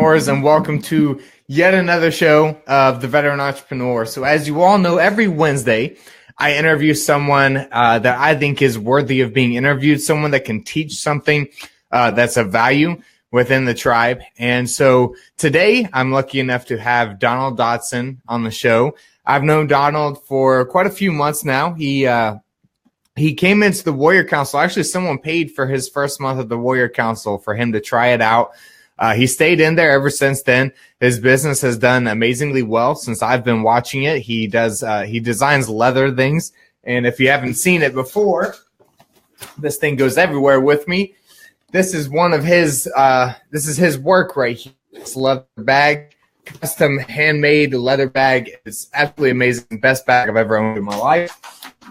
entrepreneurs, and welcome to yet another show of the Veteran Entrepreneur. So as you all know, every Wednesday, I interview someone that I think is worthy of being interviewed, someone that can teach something that's of value within the tribe. And so today, I'm lucky enough to have Dodson on the show. I've known Donald for quite a few months now. He came into the Warrior Council. Actually, someone paid for his first month of the Warrior Council for him to try it out. He stayed in there ever since then. His business has done amazingly well since I've been watching it. He designs leather things. And if you haven't seen it before, this thing goes everywhere with me. This is one of his, this is his work right here. It's a leather bag, custom handmade leather bag. It's absolutely amazing. Best bag I've ever owned in my life.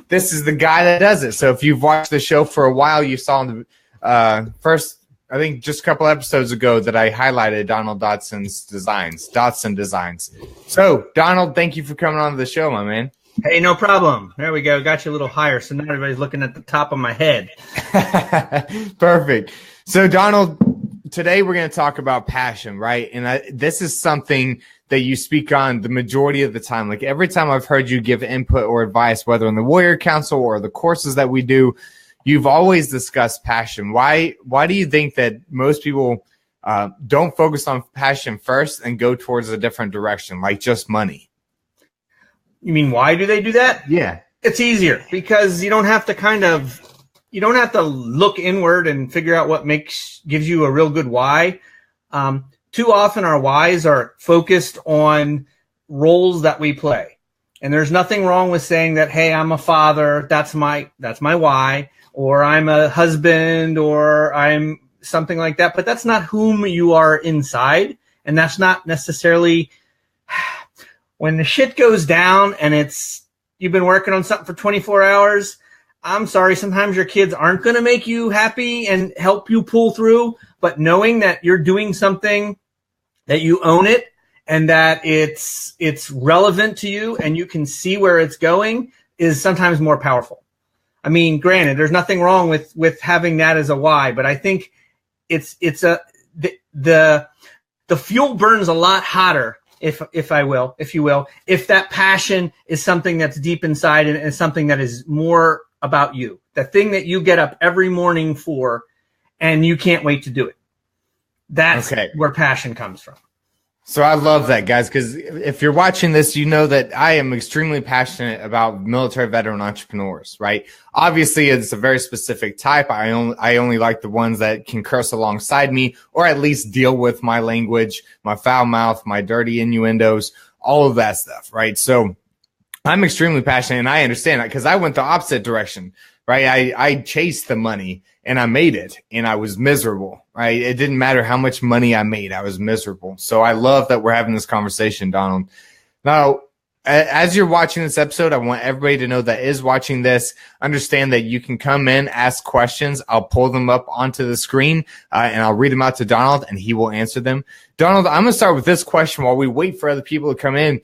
This is the guy that does it. So if you've watched the show for a while, you saw in the first, I think just a couple episodes ago that I highlighted Dodson's designs, Dodson designs. So Donald, thank you for coming on the show, my man. Hey, no problem. There we go. Got you a little higher. So now everybody's looking at the top of my head. Perfect. So Donald, today we're going to talk about passion, right? And this is something that you speak on the majority of the time. Like every time I've heard you give input or advice, whether in the Warrior Council or the courses that we do, you've always discussed passion. Why do you think that most people don't focus on passion first and go towards a different direction, like just money? You mean why do they do that? Yeah. It's easier because you don't have to look inward and figure out what gives you a real good why. Too often our whys are focused on roles that we play. And there's nothing wrong with saying that, hey, I'm a father, that's my why, or I'm a husband, or I'm something like that. But that's not whom you are inside. And that's not necessarily when the shit goes down and you've been working on something for 24 hours. I'm sorry, sometimes your kids aren't going to make you happy and help you pull through, but knowing that you're doing something, that you own it, and that it's relevant to you and you can see where it's going is sometimes more powerful. I mean, granted, there's nothing wrong with having that as a why, but I think the fuel burns a lot hotter, if you will, if that passion is something that's deep inside and is something that is more about you, the thing that you get up every morning for, and you can't wait to do it. That's where passion comes from. So I love that, guys, because if you're watching this, you know that I am extremely passionate about military veteran entrepreneurs, right? Obviously, it's a very specific type. I only like the ones that can curse alongside me or at least deal with my language, my foul mouth, my dirty innuendos, all of that stuff, right? So I'm extremely passionate, and I understand that because I went the opposite direction, right? I chased the money and I made it and I was miserable, right? It didn't matter how much money I made. I was miserable. So I love that we're having this conversation, Donald. Now, as you're watching this episode, I want everybody to know that is watching this, understand that you can come in, ask questions. I'll pull them up onto the screen and I'll read them out to Donald and he will answer them. Donald, I'm going to start with this question while we wait for other people to come in.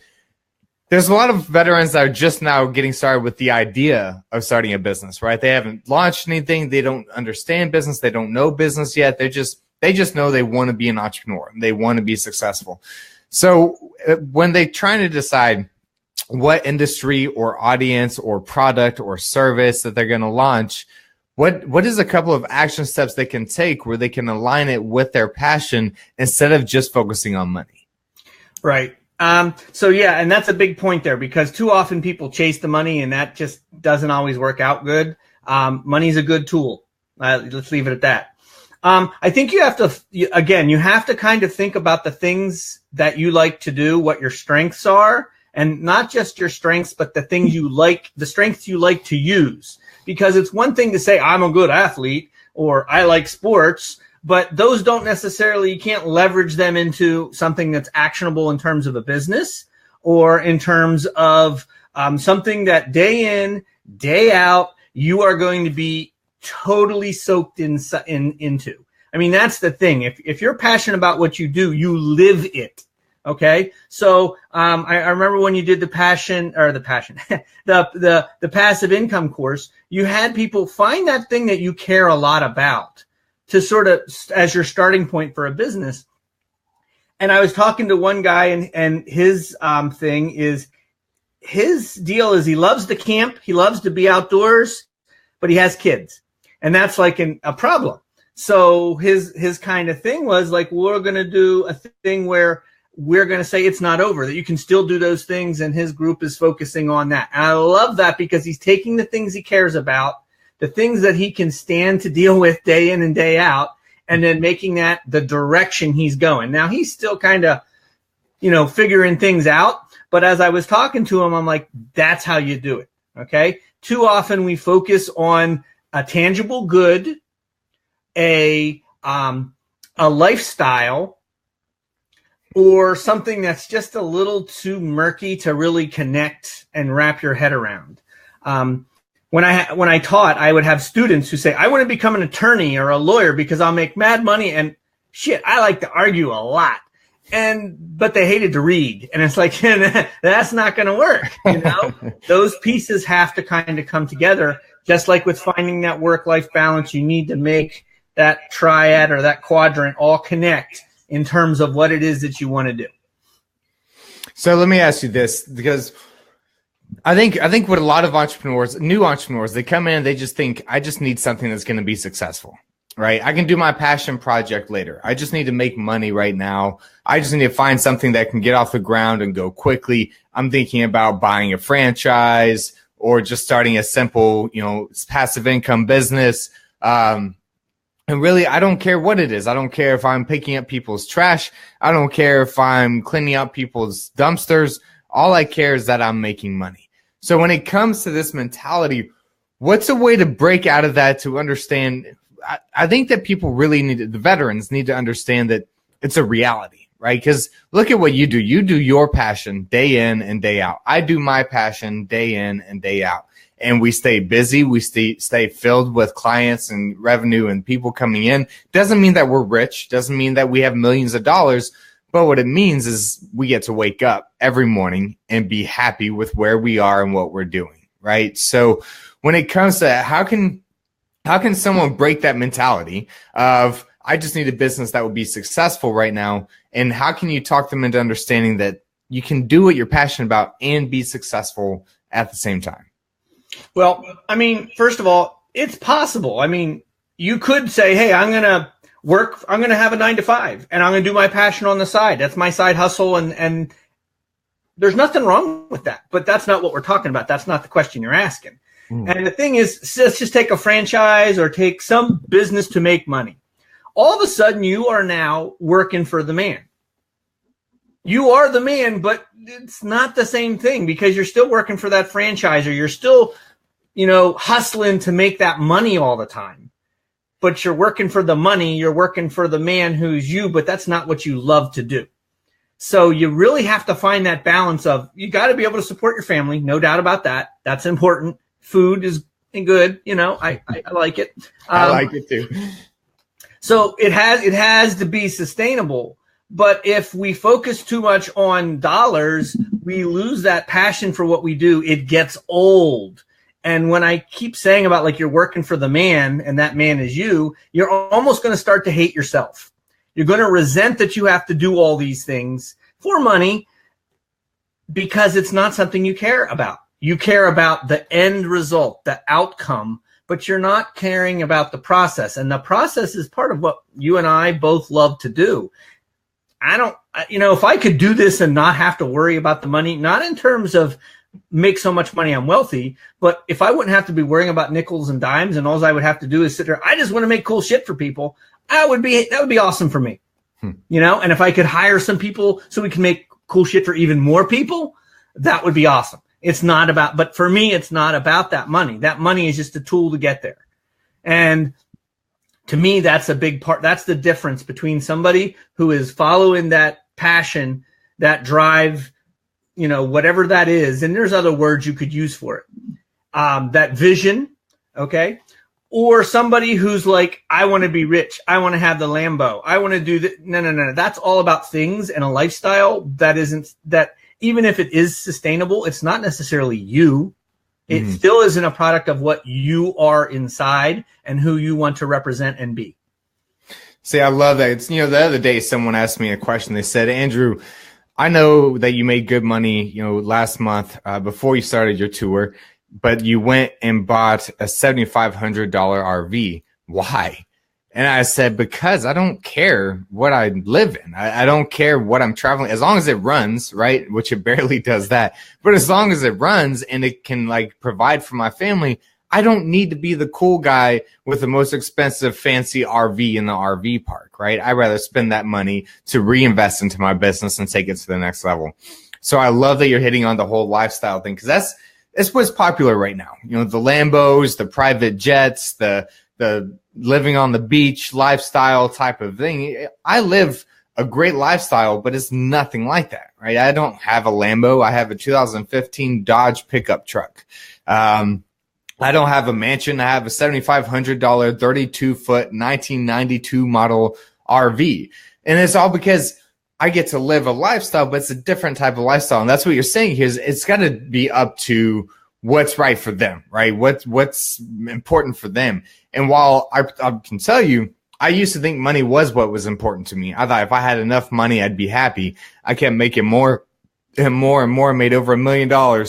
There's a lot of veterans that are just now getting started with the idea of starting a business, right? They haven't launched anything. They don't understand business. They don't know business yet. They just know they want to be an entrepreneur. They want to be successful. So when they're trying to decide what industry or audience or product or service that they're going to launch, what is a couple of action steps they can take where they can align it with their passion instead of just focusing on money? Right. So yeah, and that's a big point there because too often people chase the money and that just doesn't always work out good. Money's a good tool. Let's leave it at that. I think you have to kind of think about the things that you like to do, what your strengths are, and not just your strengths, but the things the strengths you like to use. Because it's one thing to say, I'm a good athlete or I like sports, but those don't necessarily, you can't leverage them into something that's actionable in terms of a business or in terms of something that day in, day out, you are going to be totally soaked into. I mean, that's the thing. If you're passionate about what you do, you live it. Okay. So, I remember when you did the passive income course, you had people find that thing that you care a lot about to sort of as your starting point for a business. And I was talking to one guy, and his thing is, his deal is he loves to camp, he loves to be outdoors, but he has kids, and that's like a problem. So his kind of thing was like, we're going to do a thing where we're going to say it's not over, that you can still do those things, and his group is focusing on that. And I love that because he's taking the things he cares about, the things that he can stand to deal with day in and day out, and then making that the direction he's going. Now, he's still kind of, figuring things out. But as I was talking to him, I'm like, that's how you do it. Okay. Too often we focus on a tangible good, a lifestyle, or something that's just a little too murky to really connect and wrap your head around. When I taught, I would have students who say, I want to become an attorney or a lawyer because I'll make mad money. And shit, I like to argue a lot. But they hated to read. And it's like, that's not going to work. Those pieces have to kind of come together. Just like with finding that work-life balance, you need to make that triad or that quadrant all connect in terms of what it is that you want to do. So let me ask you this, because I think what a lot of new entrepreneurs, they come in, they just think, I just need something that's going to be successful, right? I can do my passion project later. I just need to make money right now. I just need to find something that can get off the ground and go quickly. I'm thinking about buying a franchise or just starting a simple, passive income business. And really, I don't care what it is. I don't care if I'm picking up people's trash. I don't care if I'm cleaning up people's dumpsters. All I care is that I'm making money. So when it comes to this mentality, what's a way to break out of that to understand? I think that people really the veterans need to understand that it's a reality, right? Because look at what you do. You do your passion day in and day out. I do my passion day in and day out. And we stay busy. We stay filled with clients and revenue and people coming in. Doesn't mean that we're rich. Doesn't mean that we have millions of dollars. But what it means is we get to wake up every morning and be happy with where we are and what we're doing, right? So when it comes to how can someone break that mentality of, I just need a business that will be successful right now, and how can you talk them into understanding that you can do what you're passionate about and be successful at the same time? Well, first of all, it's possible. You could say, hey, I'm going to have a 9-to-5 and I'm going to do my passion on the side. That's my side hustle. And there's nothing wrong with that, but that's not what we're talking about. That's not the question you're asking. And the thing is, let's just take a franchise or take some business to make money. All of a sudden you are now working for the man. You are the man, but it's not the same thing because you're still working for that franchise, or you're still, hustling to make that money all the time. But you're working for the money, you're working for the man who's you, but that's not what you love to do. So you really have to find that balance of, you got to be able to support your family, no doubt about that. That's important. Food is good, I like it. I like it too. So it has to be sustainable. But if we focus too much on dollars, we lose that passion for what we do. It gets old. And when I keep saying about like you're working for the man and that man is you, you're almost going to start to hate yourself. You're going to resent that you have to do all these things for money because it's not something you care about. You care about the end result, the outcome, but you're not caring about the process. And the process is part of what you and I both love to do. If I could do this and not have to worry about the money, not in terms of make so much money I'm wealthy, but if I wouldn't have to be worrying about nickels and dimes and all I would have to do is sit there, I just want to make cool shit for people, that would be awesome for me. And if I could hire some people so we can make cool shit for even more people, that would be awesome. But for me, it's not about that money. That money is just a tool to get there. And to me, that's a big part. That's the difference between somebody who is following that passion, that drive, whatever that is. And there's other words you could use for it. That vision. Okay. Or somebody who's like, I want to be rich. I want to have the Lambo. I want to do that. No. That's all about things and a lifestyle that even if it is sustainable, it's not necessarily you. It still isn't a product of what you are inside and who you want to represent and be. See, I love that. It's, the other day someone asked me a question. They said, Andrew, I know that you made good money, last month before you started your tour, but you went and bought a $7,500 RV. Why? And I said, because I don't care what I live in. I don't care what I'm traveling, as long as it runs, right? Which it barely does that. But as long as it runs and it can provide for my family, I don't need to be the cool guy with the most expensive fancy RV in the RV park, right? I'd rather spend that money to reinvest into my business and take it to the next level. So I love that you're hitting on the whole lifestyle thing, because that's what's popular right now. The Lambos, the private jets, the living on the beach lifestyle type of thing. I live a great lifestyle, but it's nothing like that, right? I don't have a Lambo. I have a 2015 Dodge pickup truck. I don't have a mansion. I have a $7,500 32-foot 1992 model RV. And it's all because I get to live a lifestyle, but it's a different type of lifestyle. And that's what you're saying here is it's got to be up to what's right for them, right? What's important for them. And while I can tell you, I used to think money was what was important to me. I thought if I had enough money, I'd be happy. I kept making more and more and more, made over $1 million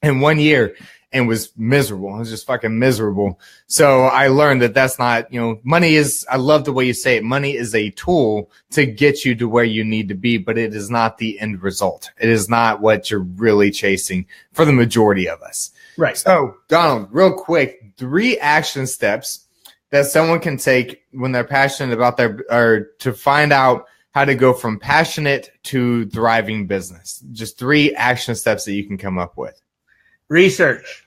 in 1 year. And was miserable. I was just fucking miserable. So I learned that that's not, money is, I love the way you say it. Money is a tool to get you to where you need to be, but it is not the end result. It is not what you're really chasing for the majority of us. Right. So Donald, real quick, 3 action steps that someone can take when they're passionate about or to find out how to go from passionate to thriving business. Just 3 action steps that you can come up with. Research.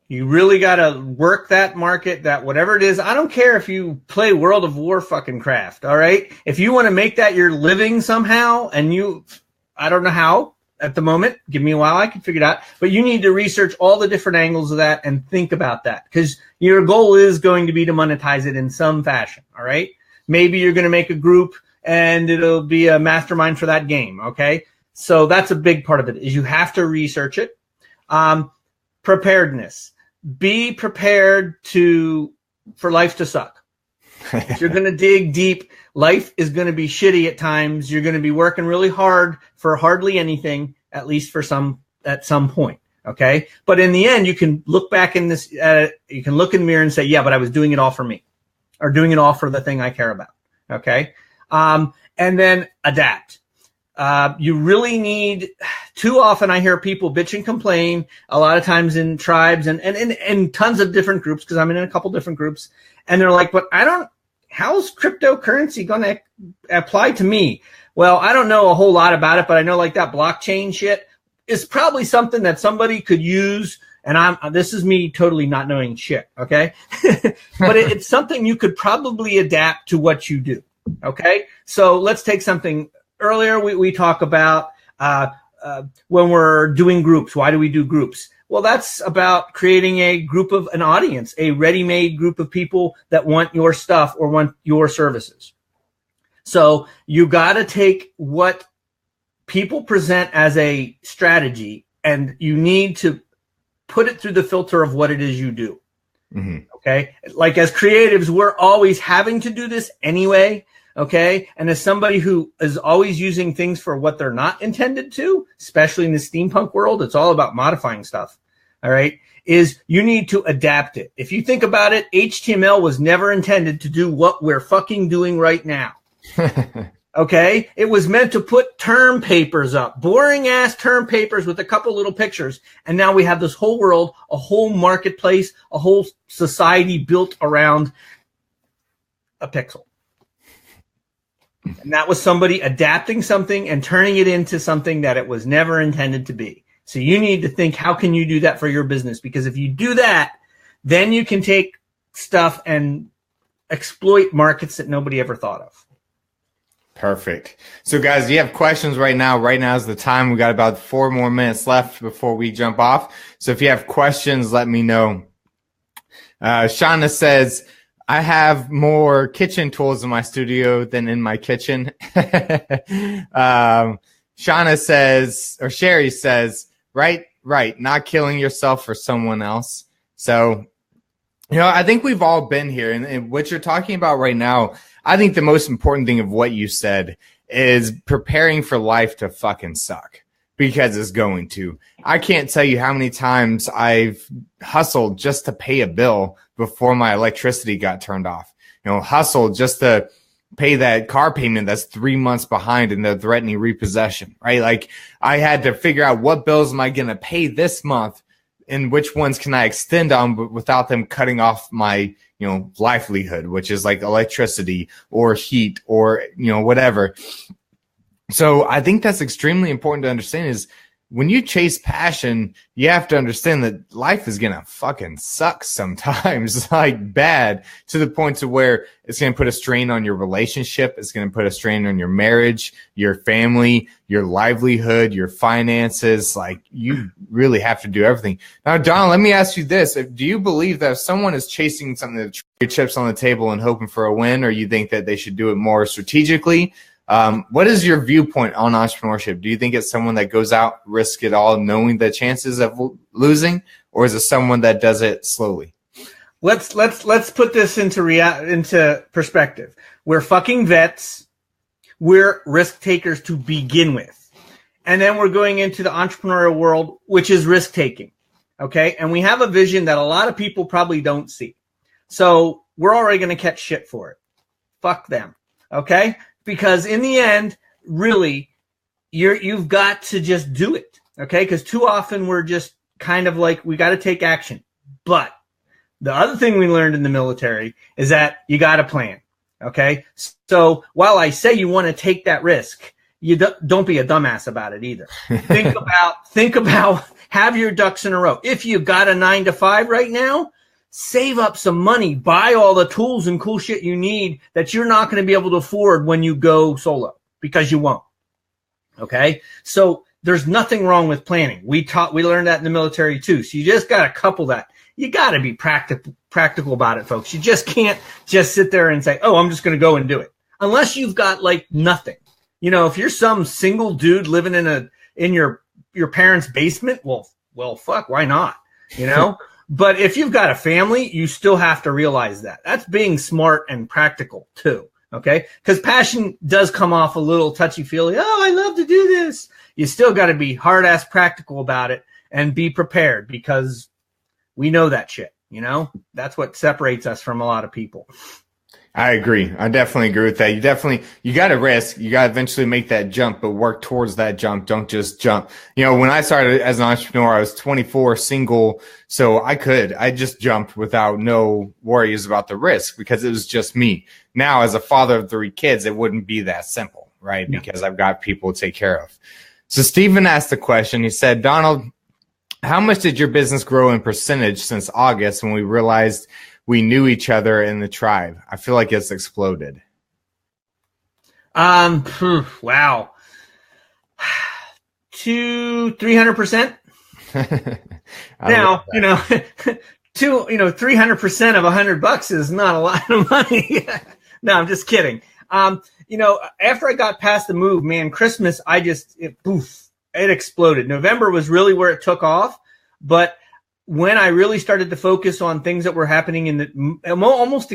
You really got to work that market, that whatever it is. I don't care if you play World of War fucking craft. All right. If you want to make that your living somehow, and I don't know how at the moment, give me a while, I can figure it out, but you need to research all the different angles of that and think about that, because your goal is going to be to monetize it in some fashion. All right. Maybe you're going to make a group and it'll be a mastermind for that game. Okay. So that's a big part of it, is you have to research it. Preparedness. Be prepared for life to suck. If you're going to dig deep, life is going to be shitty at times. You're going to be working really hard for hardly anything, at least at some point. Okay. But in the end, you can look back you can look in the mirror and say, yeah, but I was doing it all for me, or doing it all for the thing I care about. Okay. And then adapt. You really need, too often I hear people bitch and complain a lot of times in tribes and tons of different groups, because I'm in a couple different groups, and they're like, but how's cryptocurrency going to apply to me? Well, I don't know a whole lot about it, but I know that blockchain shit is probably something that somebody could use. And this is me totally not knowing shit. Okay. But it's something you could probably adapt to what you do. Okay. So let's take something. Earlier, we talk about when we're doing groups. Why do we do groups? Well, that's about creating an audience, a ready-made group of people that want your stuff or want your services. So you got to take what people present as a strategy, and you need to put it through the filter of what it is you do. Mm-hmm. Okay? As creatives, we're always having to do this anyway. Okay. And as somebody who is always using things for what they're not intended to, especially in the steampunk world, it's all about modifying stuff. All right. Is you need to adapt it. If you think about it, HTML was never intended to do what we're fucking doing right now. Okay. It was meant to put term papers up, boring ass term papers with a couple little pictures. And now we have this whole world, a whole marketplace, a whole society built around a pixel. And that was somebody adapting something and turning it into something that it was never intended to be. So you need to think, how can you do that for your business? Because if you do that, then you can take stuff and exploit markets that nobody ever thought of. Perfect. So guys, do you have questions right now? Right now is the time. We got about 4 more minutes left before we jump off. So if you have questions, let me know. Shauna says, I have more kitchen tools in my studio than in my kitchen. Shauna says, or Sherry says, right, not killing yourself for someone else. So, I think we've all been here. And what you're talking about right now, I think the most important thing of what you said is preparing for life to fucking suck, because it's going to. I can't tell you how many times I've hustled just to pay a bill before my electricity got turned off. Hustled just to pay that car payment that's 3 months behind in the threatening repossession, right? Like, I had to figure out what bills am I going to pay this month and which ones can I extend on without them cutting off my, livelihood, which is like electricity or heat or, whatever. So I think that's extremely important to understand is when you chase passion, you have to understand that life is going to fucking suck sometimes, like bad, to the point to where it's going to put a strain on your relationship. It's going to put a strain on your marriage, your family, your livelihood, your finances. Like, you really have to do everything. Now, Don, let me ask you this. Do you believe that if someone is chasing something to trade chips on the table and hoping for a win, or you think that they should do it more strategically? What is your viewpoint on entrepreneurship? Do you think it's someone that goes out, risk it all, knowing the chances of losing, or is it someone that does it slowly? Let's put this into perspective. We're fucking vets. We're risk takers to begin with, and then we're going into the entrepreneurial world, which is risk taking. Okay, and we have a vision that a lot of people probably don't see. So we're already going to catch shit for it. Fuck them. Okay. Because in the end, really, you've got to just do it, okay? Because too often we're just kind of like, we got to take action. But the other thing we learned in the military is that you got to plan, okay? So while I say you want to take that risk, you don't be a dumbass about it either. Think about have your ducks in a row. If you've got a 9-to-5 right now, save up some money, buy all the tools and cool shit you need that you're not going to be able to afford when you go solo, because you won't. Okay. So there's nothing wrong with planning. We learned that in the military too. So you just got to couple that. You got to be practical about it, folks. You just can't just sit there and say, oh, I'm just going to go and do it. Unless you've got like nothing, if you're some single dude living in your parents' basement, well, fuck, why not? But if you've got a family, you still have to realize that. That's being smart and practical too, okay? Because passion does come off a little touchy-feely. Oh, I love to do this. You still got to be hard-ass practical about it and be prepared, because we know that shit, That's what separates us from a lot of people. I agree. I definitely agree with that. You got to risk. You got to eventually make that jump, but work towards that jump. Don't just jump. When I started as an entrepreneur, I was 24, single. So I just jumped without no worries about the risk, because it was just me. Now, as a father of 3 kids, it wouldn't be that simple, right? Yeah. Because I've got people to take care of. So Stephen asked the question. He said, Donald, how much did your business grow in percentage since August, when we realized we knew each other in the tribe? I feel like it's exploded. Wow. 300%. Now, 300% of $100 is not a lot of money. No, I'm just kidding. After I got past the move, man, Christmas, it exploded. November was really where it took off, but when I really started to focus on things that were happening almost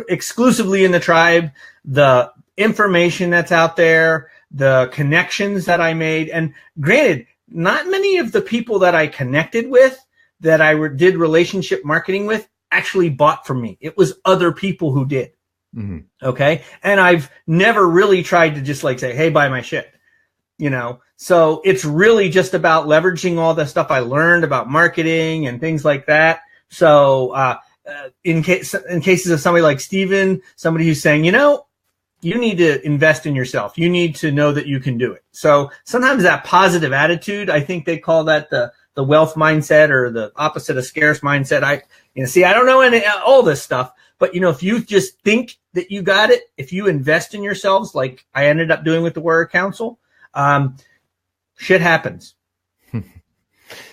exclusively in the tribe, the information that's out there, the connections that I made, and granted, not many of the people that I connected with, that I did relationship marketing with, actually bought from me. It was other people who did. Mm-hmm. Okay. And I've never really tried to just like say, hey, buy my shit. So it's really just about leveraging all the stuff I learned about marketing and things like that. So, in cases of somebody like Steven, somebody who's saying, you need to invest in yourself. You need to know that you can do it. So sometimes that positive attitude, I think they call that the wealth mindset, or the opposite of scarce mindset. I don't know all this stuff, but if you just think that you got it, if you invest in yourselves, like I ended up doing with the Warrior Council, shit happens.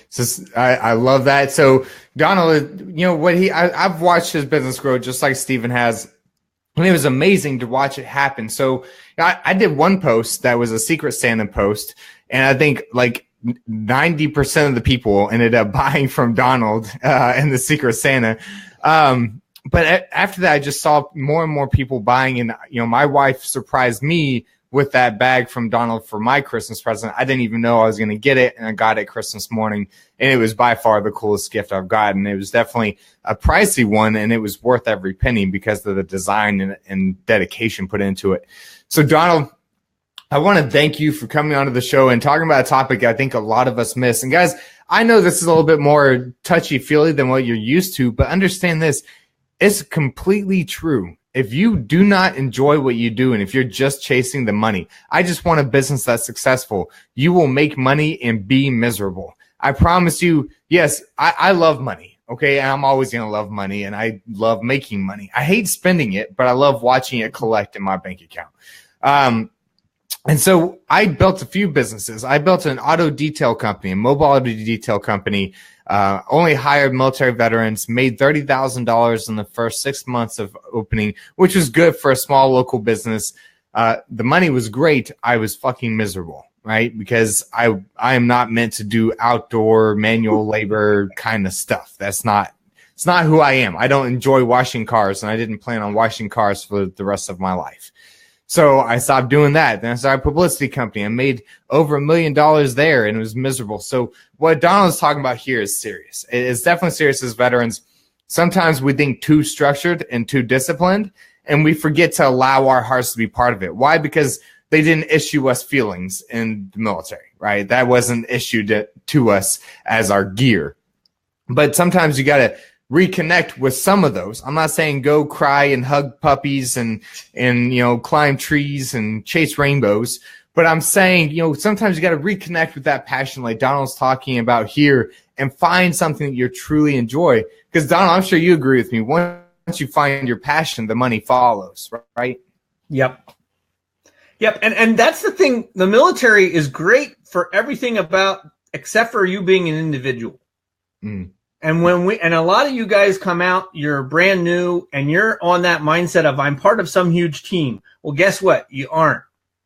So I love that. So Donald, I've watched his business grow just like Steven has. And it was amazing to watch it happen. So I did one post that was a Secret Santa post, and I think like 90% of the people ended up buying from Donald and the Secret Santa. But after that, I just saw more and more people buying. And, my wife surprised me with that bag from Donald for my Christmas present. I didn't even know I was going to get it. And I got it Christmas morning. And it was by far the coolest gift I've gotten. It was definitely a pricey one, and it was worth every penny because of the design and dedication put into it. So, Donald, I want to thank you for coming onto the show and talking about a topic I think a lot of us miss. And guys, I know this is a little bit more touchy-feely than what you're used to, but understand this. It's completely true. If you do not enjoy what you do, and if you're just chasing the money, I just want a business that's successful. You will make money and be miserable. I promise you, yes, I love money. Okay. And I'm always going to love money, and I love making money. I hate spending it, but I love watching it collect in my bank account. And so I built a few businesses. I built an auto detail company, a mobile auto detail company, only hired military veterans, made $30,000 in the first 6 months of opening, which was good for a small local business. The money was great. I was fucking miserable, right? Because I am not meant to do outdoor manual labor kind of stuff. It's not who I am. I don't enjoy washing cars, and I didn't plan on washing cars for the rest of my life. So I stopped doing that. Then I started a publicity company. I made over $1 million there, and it was miserable. So what Donald's talking about here is serious. It's definitely serious as veterans. Sometimes we think too structured and too disciplined, and we forget to allow our hearts to be part of it. Why? Because they didn't issue us feelings in the military, right? That wasn't issued to us as our gear. But sometimes you got to reconnect with some of those. I'm not saying go cry and hug puppies and climb trees and chase rainbows, but I'm saying, sometimes you got to reconnect with that passion like Donald's talking about here and find something that you truly enjoy. Because Donald, I'm sure you agree with me. Once you find your passion, the money follows, right? Yep. And that's the thing. The military is great for everything except for you being an individual. Mm. And and a lot of you guys come out, you're brand new, and you're on that mindset of I'm part of some huge team. Well, guess what? You aren't.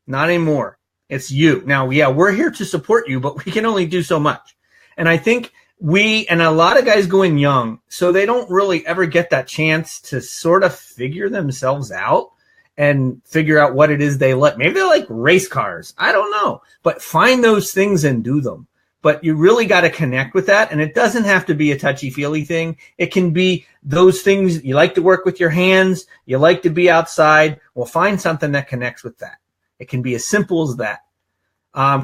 Not anymore. It's you. Now, yeah, we're here to support you, but we can only do so much. And I think and a lot of guys go in young, so they don't really ever get that chance to sort of figure themselves out and figure out what it is they like. Maybe they like race cars. I don't know. But find those things and do them. But you really got to connect with that. And it doesn't have to be a touchy-feely thing. It can be those things. You like to work with your hands. You like to be outside. Well, find something that connects with that. It can be as simple as that.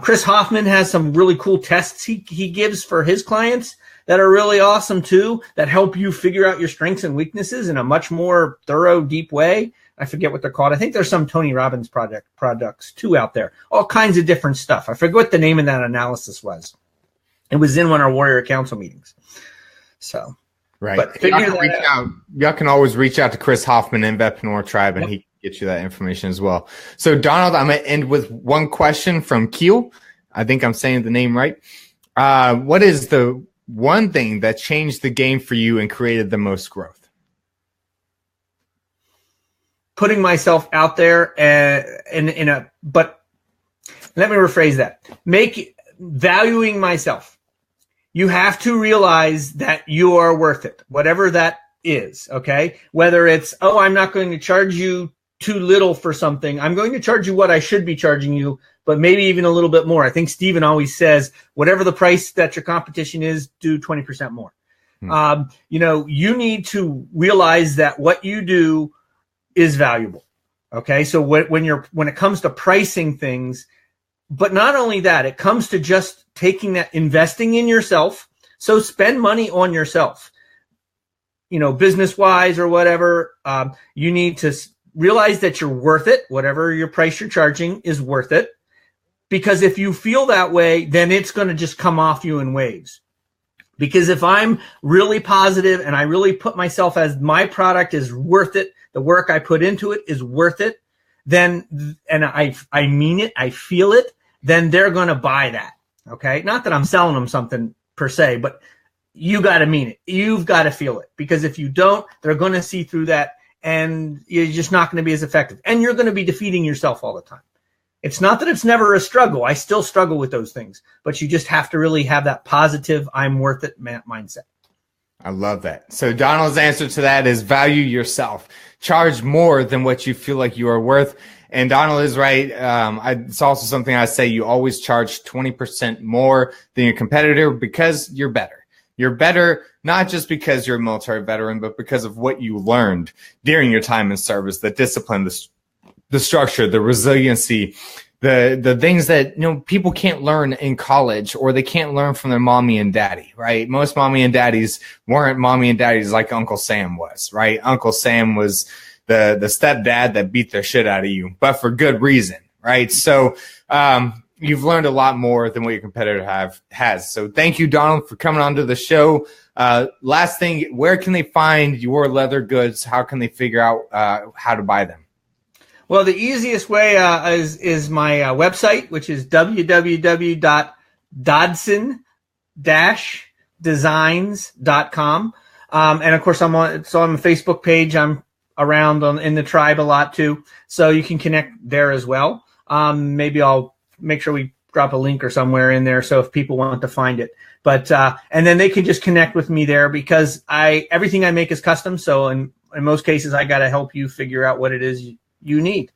Chris Hoffman has some really cool tests he gives for his clients that are really awesome too, that help you figure out your strengths and weaknesses in a much more thorough, deep way. I forget what they're called. I think there's some Tony Robbins products too out there. All kinds of different stuff. I forget what the name of that analysis was. It was in one of our Warrior Council meetings. So, right. But y'all can always reach out to Chris Hoffman in Vetpreneur Tribe, and he can get you that information as well. So, Donald, I'm going to end with one question from Keel. I think I'm saying the name right. What is the one thing that changed the game for you and created the most growth? Putting myself out there but let me rephrase that. Valuing myself. You have to realize that you are worth it, whatever that is, okay? Whether it's, I'm not going to charge you too little for something. I'm going to charge you what I should be charging you, but maybe even a little bit more. I think Steven always says, whatever the price that your competition is, do 20% more. You need to realize that what you do is valuable, okay? So when it comes to pricing things, but not only that, it comes to just investing in yourself. So spend money on yourself, business wise or whatever. You need to realize that you're worth it. Whatever your price you're charging is worth it. Because if you feel that way, then it's going to just come off you in waves. Because if I'm really positive and I really put myself as my product is worth it, the work I put into it is worth it, then, and I mean it, I feel it, then they're going to buy that. Okay. Not that I'm selling them something per se, but you got to mean it. You've got to feel it, because if you don't, they're going to see through that, and you're just not going to be as effective, and you're going to be defeating yourself all the time. It's not that it's never a struggle. I still struggle with those things, but you just have to really have that positive, I'm worth it mindset. I love that. So Donald's answer to that is value yourself. Charge more than what you feel like you are worth. And Donald is right. It's also something I say, you always charge 20% more than your competitor because you're better. You're better not just because you're a military veteran, but because of what you learned during your time in service, the discipline, the structure, the resiliency, the things that, you know, people can't learn in college, or they can't learn from their mommy and daddy, right? Most mommy and daddies weren't mommy and daddies like Uncle Sam was, right? Uncle Sam was the stepdad that beat the shit out of you, but for good reason, right? So you've learned a lot more than what your competitor has. So thank you, Donald, for coming onto the show. Last thing, where can they find your leather goods? How can they figure out how to buy them? Well, the easiest way is my website, which is www.dodson-designs.com. And of course, I'm on a Facebook page. I'm around in the tribe a lot too, so you can connect there as well. Maybe I'll make sure we drop a link or somewhere in there, so if people want to find it. But and then they can just connect with me there, because everything I make is custom. So in most cases, I got to help you figure out what it is you need.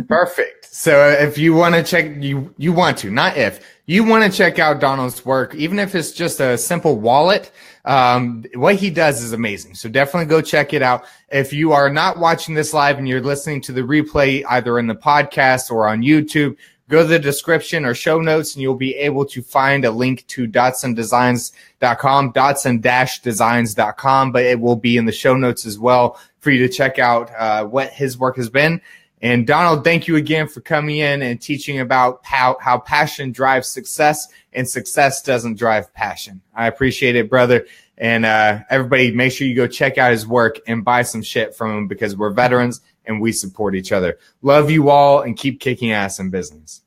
Perfect. So if you want to check, you want to, not if, you want to check out Donald's work, even if it's just a simple wallet, what he does is amazing. So definitely go check it out. If you are not watching this live and you're listening to the replay, either in the podcast or on YouTube, go to the description or show notes and you'll be able to find a link to dotsondesigns.com, dotson-designs.com, but it will be in the show notes as well for you to check out what his work has been. And Donald, thank you again for coming in and teaching about how passion drives success, and success doesn't drive passion. I appreciate it, brother. And everybody, make sure you go check out his work and buy some shit from him, because we're veterans and we support each other. Love you all, and keep kicking ass in business.